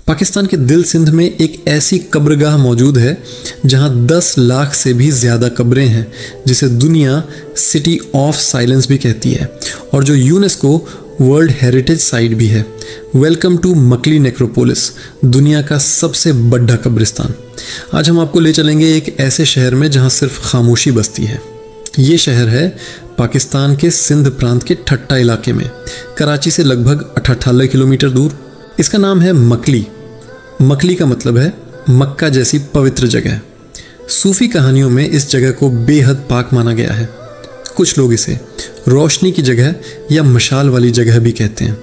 पाकिस्तान के दिल सिंध में एक ऐसी कब्रगाह मौजूद है जहां 10 लाख से भी ज़्यादा कब्रें हैं, जिसे दुनिया सिटी ऑफ साइलेंस भी कहती है और जो यूनेस्को वर्ल्ड हेरिटेज साइट भी है। वेलकम टू मकली नेक्रोपोलिस, दुनिया का सबसे बड़ा कब्रिस्तान। आज हम आपको ले चलेंगे एक ऐसे शहर में जहां सिर्फ खामोशी बसती है। ये शहर है पाकिस्तान के सिंध प्रांत के ठट्टा इलाके में, कराची से लगभग 48 किलोमीटर दूर। इसका नाम है मकली। मकली का मतलब है मक्का जैसी पवित्र जगह। सूफी कहानियों में इस जगह को बेहद पाक माना गया है। कुछ लोग इसे रोशनी की जगह या मशाल वाली जगह भी कहते हैं।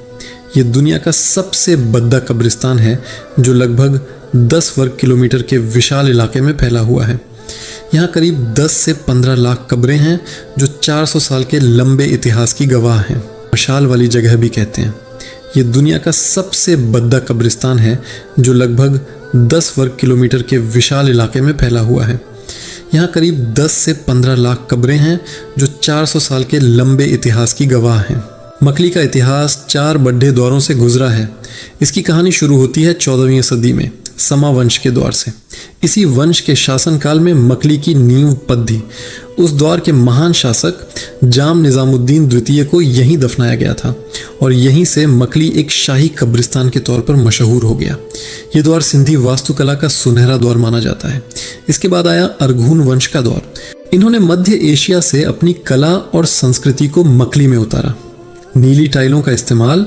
ये दुनिया का सबसे बड़ा कब्रिस्तान है जो लगभग 10 वर्ग किलोमीटर के विशाल इलाके में फैला हुआ है। यहाँ करीब 10 से 15 लाख कब्रें हैं जो 400 साल के लंबे इतिहास की गवाह हैं। मशाल वाली जगह भी कहते हैं। ये दुनिया का सबसे बड़ा कब्रिस्तान है जो लगभग 10 वर्ग किलोमीटर के विशाल इलाके में फैला हुआ है। यहाँ करीब 10 से 15 लाख कब्रें हैं जो 400 साल के लंबे इतिहास की गवाह हैं। मकली का इतिहास 4 बड़े दौरों से गुजरा है। इसकी कहानी शुरू होती है 14वीं सदी में समा वंश के दौर से। इसी वंश के शासनकाल में मकली की नींव पद्धी। उस दौर के महान शासक जाम निज़ामुद्दीन द्वितीय को यहीं दफनाया गया था और यहीं से मकली एक शाही कब्रिस्तान के तौर पर मशहूर हो गया। ये दौर सिंधी वास्तुकला का सुनहरा दौर माना जाता है। इसके बाद आया अरघून वंश का दौर। इन्होंने मध्य एशिया से अपनी कला और संस्कृति को मकली में उतारा। नीली टाइलों का इस्तेमाल,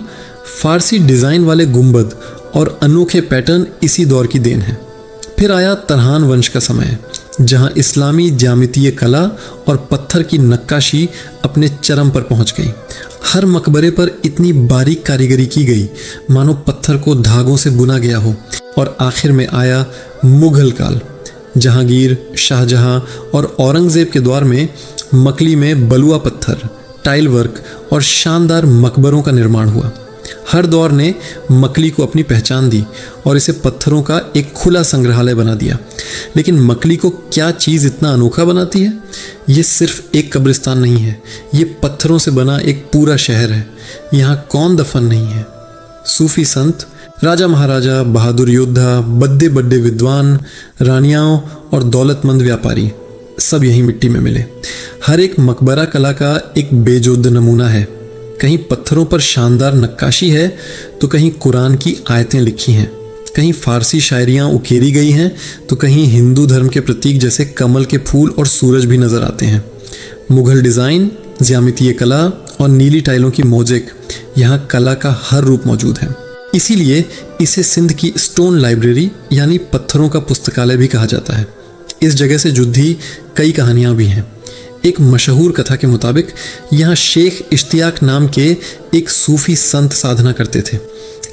फारसी डिज़ाइन वाले गुंबद और अनोखे पैटर्न इसी दौर की देन है। फिर आया तरहान वंश का समय, जहां इस्लामी ज्यामितीय कला और पत्थर की नक्काशी अपने चरम पर पहुंच गई। हर मकबरे पर इतनी बारीक कारीगरी की गई मानो पत्थर को धागों से बुना गया हो। और आखिर में आया मुगल काल। जहांगीर, शाहजहां और औरंगजेब के दौर में मकली में बलुआ पत्थर, टाइल वर्क और शानदार मकबरों का निर्माण हुआ। हर दौर ने मकली को अपनी पहचान दी और इसे पत्थरों का एक खुला संग्रहालय बना दिया। लेकिन मकली को क्या चीज़ इतना अनोखा बनाती है? ये सिर्फ एक कब्रिस्तान नहीं है, ये पत्थरों से बना एक पूरा शहर है। यहाँ कौन दफन नहीं है? सूफी संत, राजा महाराजा, बहादुर योद्धा, बड़े बड़े विद्वान, रानियाओं और दौलतमंद व्यापारी, सब यहीं मिट्टी में मिले। हर एक मकबरा कला का एक बेजोद नमूना है। कहीं पत्थरों पर शानदार नक्काशी है तो कहीं कुरान की आयतें लिखी हैं, कहीं फारसी शायरियाँ उकेरी गई हैं तो कहीं हिंदू धर्म के प्रतीक जैसे कमल के फूल और सूरज भी नज़र आते हैं। मुग़ल डिज़ाइन, ज्यामितीय कला और नीली टाइलों की मोज़ेक, यहाँ कला का हर रूप मौजूद है। इसीलिए इसे सिंध की स्टोन लाइब्रेरी यानी पत्थरों का पुस्तकालय भी कहा जाता है। इस जगह से जुड़ी कई कहानियाँ भी हैं। एक मशहूर कथा के मुताबिक यहाँ शेख इश्तियाक नाम के एक सूफी संत साधना करते थे।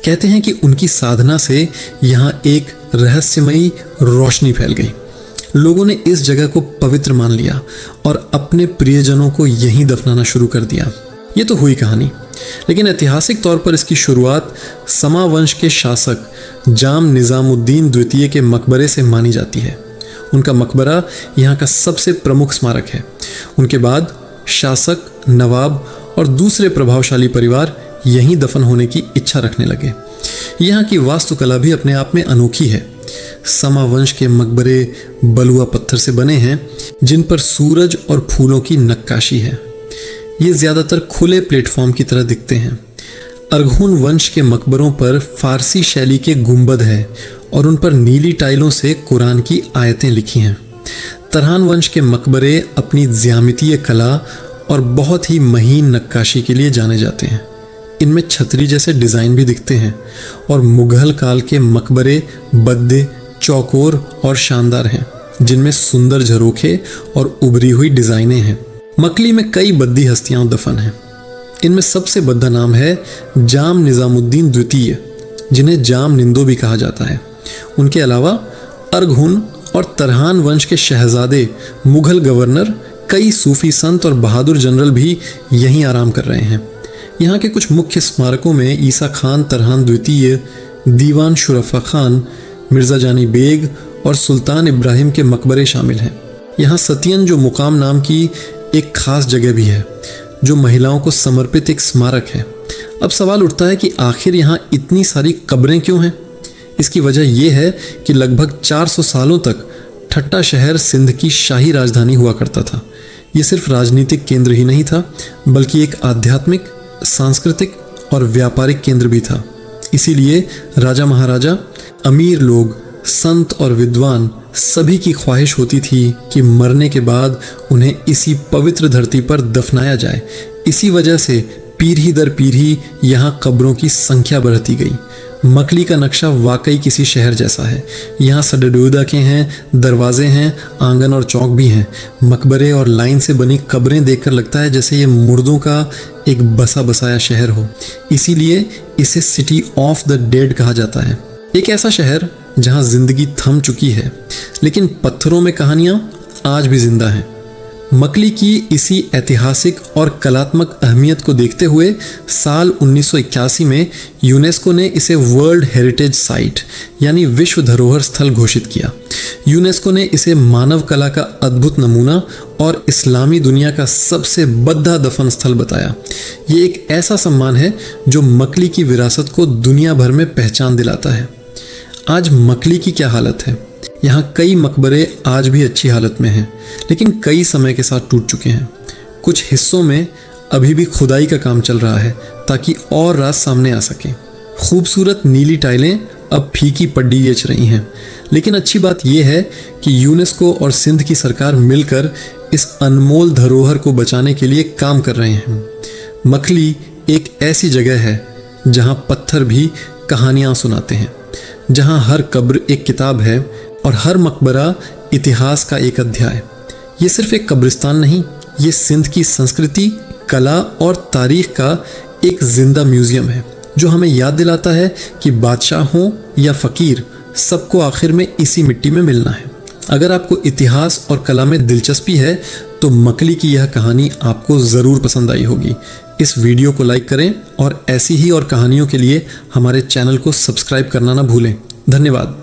कहते हैं कि उनकी साधना से यहाँ एक रहस्यमयी रोशनी फैल गई। लोगों ने इस जगह को पवित्र मान लिया और अपने प्रियजनों को यहीं दफनाना शुरू कर दिया। ये तो हुई कहानी, लेकिन ऐतिहासिक तौर पर इसकी शुरुआत समा वंश के शासक जाम निज़ामुद्दीन द्वितीय के मकबरे से मानी जाती है। उनका मकबरा यहाँ का सबसे प्रमुख स्मारक है। उनके बाद शासक, नवाब और दूसरे प्रभावशाली परिवार यहीं दफन होने की इच्छा रखने लगे। यहाँ की वास्तुकला भी अपने आप में अनोखी है। समा वंश के मकबरे बलुआ पत्थर से बने हैं जिन पर सूरज और फूलों की नक्काशी है। ये ज़्यादातर खुले प्लेटफॉर्म की तरह दिखते हैं। अरघून वंश के मकबरों पर फारसी शैली के गुंबद है और उन पर नीली टाइलों से कुरान की आयतें लिखी हैं। तरहान वंश के मकबरे अपनी ज्यामितीय कला और बहुत ही महीन नक्काशी के लिए जाने जाते हैं। इनमें छतरी जैसे डिज़ाइन भी दिखते हैं। और मुग़ल काल के मकबरे बद्दे, चौकोर और शानदार हैं, जिनमें सुंदर झरोखे और उभरी हुई डिज़ाइनें हैं। मकली में कई बद्दी हस्तियाँ दफन हैं। इनमें सबसे बड़ा नाम है जाम निज़ामुद्दीन द्वितीय, जिन्हें जाम निंदो भी कहा जाता है। उनके अलावा अरघून और तरहान वंश के शहजादे, मुग़ल गवर्नर, कई सूफी संत और बहादुर जनरल भी यहीं आराम कर रहे हैं। यहाँ के कुछ मुख्य स्मारकों में ईसा खान तरहान द्वितीय, दीवान शुरफा खान, मिर्ज़ा जानी बेग और सुल्तान इब्राहिम के मकबरे शामिल हैं। यहाँ सतियन जो मुकाम नाम की एक ख़ास जगह भी है जो महिलाओं को समर्पित एक स्मारक है। अब सवाल उठता है कि आखिर यहाँ इतनी सारी कब्रें क्यों हैं? इसकी वजह यह है कि लगभग 400 सालों तक ठट्टा शहर सिंध की शाही राजधानी हुआ करता था। ये सिर्फ राजनीतिक केंद्र ही नहीं था, बल्कि एक आध्यात्मिक, सांस्कृतिक और व्यापारिक केंद्र भी था। इसीलिए राजा महाराजा, अमीर लोग, संत और विद्वान सभी की ख्वाहिश होती थी कि मरने के बाद उन्हें इसी पवित्र धरती पर दफनाया जाए। इसी वजह से पीढ़ी दर पीढ़ी यहाँ कब्रों की संख्या बढ़ती गई। मकली का नक्शा वाकई किसी शहर जैसा है। यहाँ सडडोदाकें हैं, दरवाजे हैं, आंगन और चौक भी हैं। मकबरे और लाइन से बनी कब्रें देखकर लगता है जैसे ये मुर्दों का एक बसा बसाया शहर हो। इसीलिए इसे सिटी ऑफ द डेड कहा जाता है। एक ऐसा शहर जहाँ जिंदगी थम चुकी है, लेकिन पत्थरों में कहानियाँ आज भी जिंदा हैं। मकली की इसी ऐतिहासिक और कलात्मक अहमियत को देखते हुए साल 1981 में यूनेस्को ने इसे वर्ल्ड हेरिटेज साइट यानी विश्व धरोहर स्थल घोषित किया। यूनेस्को ने इसे मानव कला का अद्भुत नमूना और इस्लामी दुनिया का सबसे बद्धा दफन स्थल बताया। ये एक ऐसा सम्मान है जो मकली की विरासत को दुनिया भर में पहचान दिलाता है। आज मकली की क्या हालत है? यहाँ कई मकबरे आज भी अच्छी हालत में हैं, लेकिन कई समय के साथ टूट चुके हैं। कुछ हिस्सों में अभी भी खुदाई का काम चल रहा है ताकि और राज सामने आ सके। खूबसूरत नीली टाइलें अब फीकी पड्डी बेच रही हैं, लेकिन अच्छी बात यह है कि यूनेस्को और सिंध की सरकार मिलकर इस अनमोल धरोहर को बचाने के लिए काम कर रहे हैं। मकली एक ऐसी जगह है जहाँ पत्थर भी कहानियाँ सुनाते हैं, जहाँ हर कब्र एक किताब है और हर मकबरा इतिहास का एक अध्याय। ये सिर्फ एक कब्रिस्तान नहीं, ये सिंध की संस्कृति, कला और तारीख का एक जिंदा म्यूजियम है जो हमें याद दिलाता है कि बादशाह हो या फ़कीर, सबको आखिर में इसी मिट्टी में मिलना है। अगर आपको इतिहास और कला में दिलचस्पी है तो मकली की यह कहानी आपको ज़रूर पसंद आई होगी। इस वीडियो को लाइक करें और ऐसी ही और कहानियों के लिए हमारे चैनल को सब्सक्राइब करना ना भूलें। धन्यवाद।